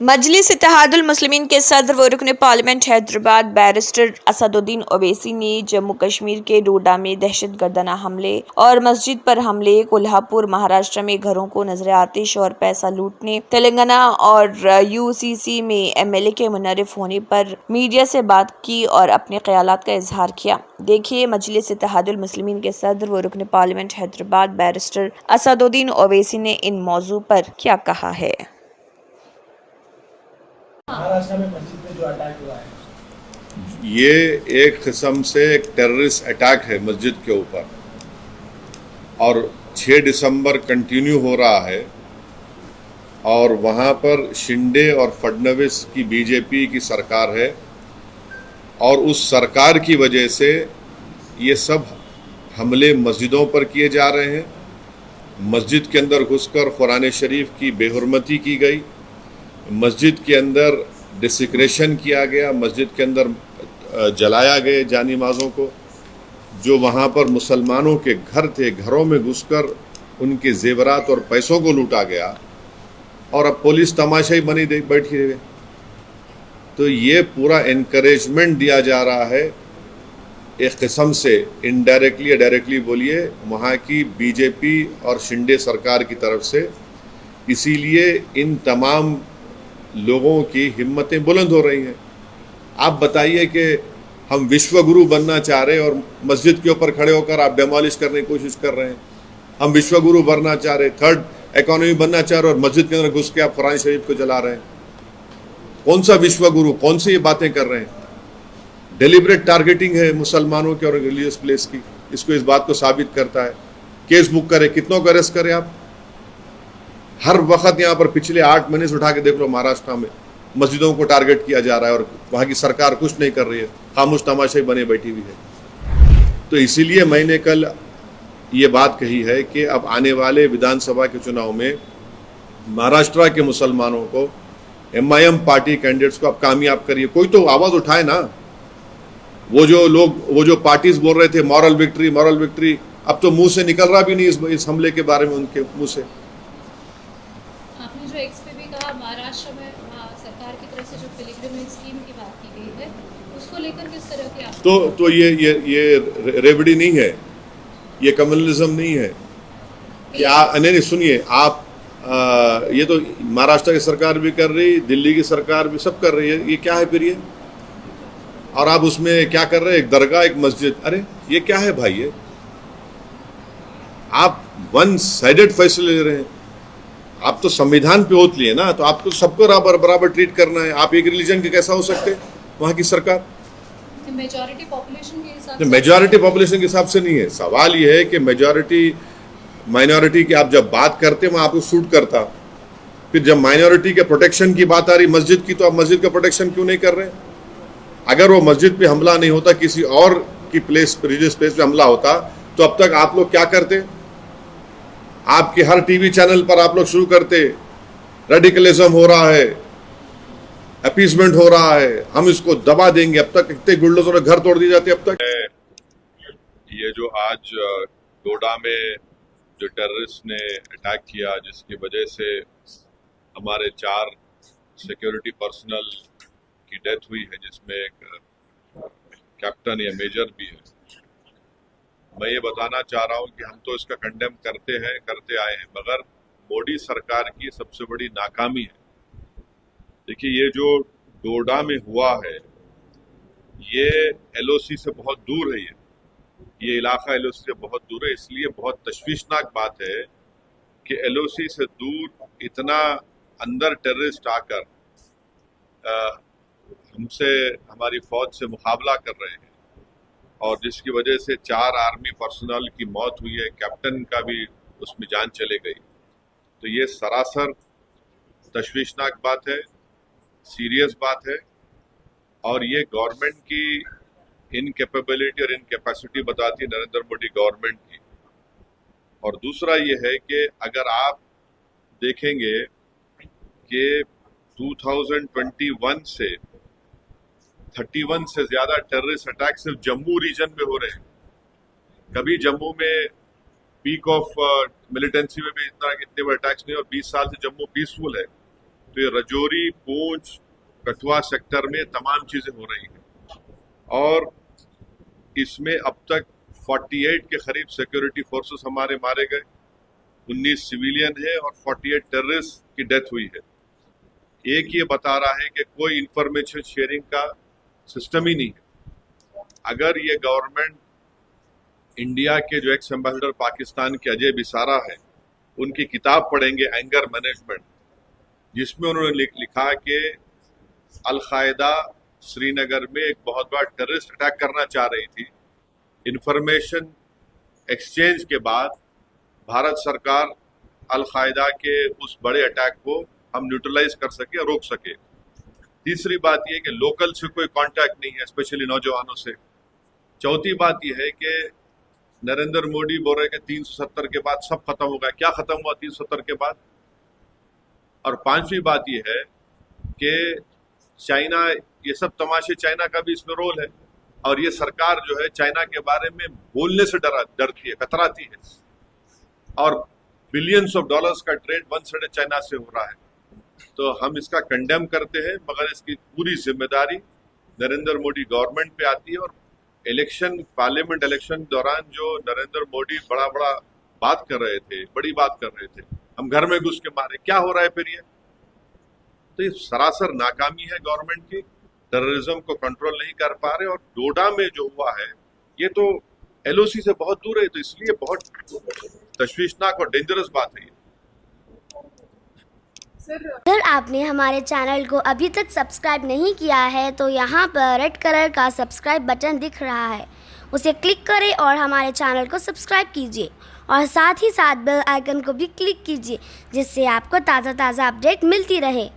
मजलिस इत्तेहादुल मुस्लिमीन के सदर व रुकन पार्लियामेंट हैदराबाद बैरिस्टर असदुद्दीन ओवैसी ने जम्मू कश्मीर के डोडा में दहशतगर्दाना हमले और मस्जिद पर हमले, कोल्हापुर महाराष्ट्र में घरों को नजर आतिश और पैसा लूटने, तेलंगाना और यूसीसी में एमएलए के मुनर्रिफ होने पर मीडिया से बात की और अपने ख्यालात का इजहार किया। देखिए मजलिस इत्तेहादुल मुस्लिमीन के सदर व रुकन पार्लियामेंट हैदराबाद बैरिस्टर असदुद्दीन ओवैसी ने इन मौजू पर क्या कहा है। महाराष्ट्र में मस्जिद में जो अटैक हुआ है, ये एक किस्म से एक टेररिस्ट अटैक है मस्जिद के ऊपर और 6 दिसंबर कंटिन्यू हो रहा है और वहाँ पर शिंदे और फडणवीस की बीजेपी की सरकार है और उस सरकार की वजह से ये सब हमले मस्जिदों पर किए जा रहे हैं। मस्जिद के अंदर घुसकर कुरान शरीफ की बेहुरमती की गई, मस्जिद के अंदर डिसिक्रेशन किया गया, मस्जिद के अंदर जलाया गए जानिमाज़ों को। जो वहाँ पर मुसलमानों के घर थे, घरों में घुसकर उनके जेवरात और पैसों को लूटा गया और अब पुलिस तमाशाई बनी बैठी है। तो ये पूरा इनकरेजमेंट दिया जा रहा है एक किस्म से, इनडायरेक्टली या डायरेक्टली बोलिए, वहाँ की बीजेपी और शिंदे सरकार की तरफ से। इसीलिए इन तमाम लोगों की हिम्मतें बुलंद हो रही हैं। आप बताइए कि हम विश्वगुरु बनना चाह रहे हैं और मस्जिद के ऊपर खड़े होकर आप डेमोलिश करने की कोशिश कर रहे हैं। हम विश्वगुरु बनना चाह रहे, थर्ड इकोनॉमी बनना चाह रहे और मस्जिद के अंदर घुस के आप कुरान शरीफ को जला रहे हैं। कौन सा विश्वगुरु, कौन सी ये बातें कर रहे हैं? डेलिब्रेट टारगेटिंग है मुसलमानों के और रिलीजियस प्लेस की। इसको इस बात को साबित करता है। केस बुक करे, कितनों को अरेस्ट करे आप? हर वक्त यहाँ पर पिछले 8 महीने से उठा के देख लो, महाराष्ट्र में मस्जिदों को टारगेट किया जा रहा है और वहाँ की सरकार कुछ नहीं कर रही है, खामोश तमाशाई बने बैठी हुई है। तो इसीलिए मैंने कल ये बात कही है कि अब आने वाले विधानसभा के चुनाव में महाराष्ट्र के मुसलमानों को, एमआईएम पार्टी कैंडिडेट्स को आप कामयाब करिए। कोई तो आवाज़ उठाए ना। वो जो पार्टीज बोल रहे थे मॉरल विक्ट्री, अब तो मुंह से निकल रहा भी नहीं इस हमले के बारे में उनके मुंह से। जो एक्स पे भी कहा, महाराष्ट्र में सरकार की तरफ से जो पिलग्रिमेज स्कीम की बात की गई है, उसको लेकर किस तरह की आप तो ये रेवड़ी नहीं है, ये कम्युनलिज्म नहीं है कि नहीं सुनिए आप, ये तो महाराष्ट्र की सरकार भी कर रही, दिल्ली की सरकार भी सब कर रही है। ये क्या है फिर ये? और आप उसमें क्या कर रहे हैं? एक दरगाह, एक मस्जिद। अरे ये क्या है भाई? ये आप वन साइडेड फैसले ले रहे हैं। आप तो संविधान पे ओथ लिए ना, तो आपको सबको बराबर ट्रीट करना है। आप एक रिलीजन के कैसा हो सकते वहाँ की सरकार? मेजॉरिटी पॉपुलेशन के हिसाब से नहीं है। सवाल ये है कि मेजॉरिटी माइनॉरिटी की आप जब बात करते हैं वहाँ आपको सूट करता, फिर जब माइनॉरिटी के प्रोटेक्शन की बात आ रही मस्जिद की, तो आप मस्जिद का प्रोटेक्शन क्यों नहीं कर रहे? अगर वो मस्जिद पे हमला नहीं होता, किसी और की प्लेस, रिलीजियस प्लेस पे हमला होता, तो अब तक आप लोग क्या करते? आपके हर टीवी चैनल पर आप लोग शुरू करते, रेडिकलिज्म हो रहा है, अपीसमेंट हो रहा है, हम इसको दबा देंगे। अब तक इतने गुंडों ने घर तोड़ दिए जाते। अब तक ये जो आज डोडा में जो टेररिस्ट ने अटैक किया, जिसकी वजह से हमारे 4 सिक्योरिटी पर्सनल की डेथ हुई है, जिसमें एक कैप्टन या मेजर भी है। मैं ये बताना चाह रहा हूँ कि हम तो इसका कंडेम करते आए हैं, मगर मोदी सरकार की सबसे बड़ी नाकामी है। देखिए ये जो डोडा में हुआ है, ये एलओसी से बहुत दूर है। ये इलाका एलओसी से बहुत दूर है। इसलिए बहुत तशवीशनाक बात है कि एलओसी से दूर इतना अंदर टेररिस्ट आकर हमसे, हमारी फौज से मुकाबला कर रहे हैं और जिसकी वजह से 4 आर्मी पर्सनल की मौत हुई है, कैप्टन का भी उसमें जान चले गई। तो ये सरासर तशवीशनाक बात है, सीरियस बात है और ये गवर्नमेंट की इनकैपेबिलिटी और इनकैपेसिटी बताती है, नरेंद्र मोदी गवर्नमेंट की। और दूसरा ये है कि अगर आप देखेंगे कि 2021 से 31 से ज्यादा टेररिस्ट अटैक सिर्फ जम्मू रीजन में हो रहे हैं। कभी जम्मू में पीक ऑफ मिलिटेंसी में भी इतने बड़े अटैक्स नहीं, और 20 साल से जम्मू पीसफुल है। तो ये रजौरी, पूंछ, कठुआ सेक्टर में तमाम चीजें हो रही हैं और इसमें अब तक 48 के करीब सिक्योरिटी फोर्सेस हमारे मारे गए, 19 सिविलियन है और 48 टेररिस्ट की डेथ हुई है। एक ये बता रहा है कि कोई इंफॉर्मेशन शेयरिंग का सिस्टम ही नहीं है। अगर ये गवर्नमेंट इंडिया के जो एक्स एम्बेसडर पाकिस्तान के अजय बिसारा है उनकी किताब पढ़ेंगे एंगर मैनेजमेंट, जिसमें उन्होंने लिखा कि अल-कायदा श्रीनगर में एक बहुत बड़ा टेररिस्ट अटैक करना चाह रही थी। इंफॉर्मेशन एक्सचेंज के बाद भारत सरकार अल-कायदा के उस बड़े अटैक को हम न्यूट्रलाइज कर सके, रोक सके। तीसरी बात यह कि लोकल से कोई कांटेक्ट नहीं है, स्पेशली नौजवानों से। चौथी बात यह है कि नरेंद्र मोदी बोल रहे कि 370 के बाद सब खत्म होगा। क्या खत्म हुआ 370 के बाद? और पांचवी बात यह है कि चाइना, ये सब तमाशे, चाइना का भी इसमें रोल है और ये सरकार जो है चाइना के बारे में बोलने से डरती है, कतराती है और बिलियंस ऑफ डॉलर्स का ट्रेड वन साइड चाइना से हो रहा है। तो हम इसका कंडेम करते हैं, मगर इसकी पूरी जिम्मेदारी नरेंद्र मोदी गवर्नमेंट पे आती है। और इलेक्शन, पार्लियामेंट इलेक्शन दौरान जो नरेंद्र मोदी बड़ा बात कर रहे थे, बड़ी बात कर रहे थे, हम घर में घुस के मारे, क्या हो रहा है फिर ये? तो ये सरासर नाकामी है गवर्नमेंट की, टेररिज्म को कंट्रोल नहीं कर पा रहे। और डोडा में जो हुआ है ये तो एलओसी से बहुत दूर है, तो इसलिए बहुत तशवीशनाक और डेंजरस बात है ये। अगर आपने हमारे चैनल को अभी तक सब्सक्राइब नहीं किया है तो यहाँ पर रेड कलर का सब्सक्राइब बटन दिख रहा है, उसे क्लिक करें और हमारे चैनल को सब्सक्राइब कीजिए और साथ ही साथ बेल आइकन को भी क्लिक कीजिए, जिससे आपको ताज़ा अपडेट मिलती रहे।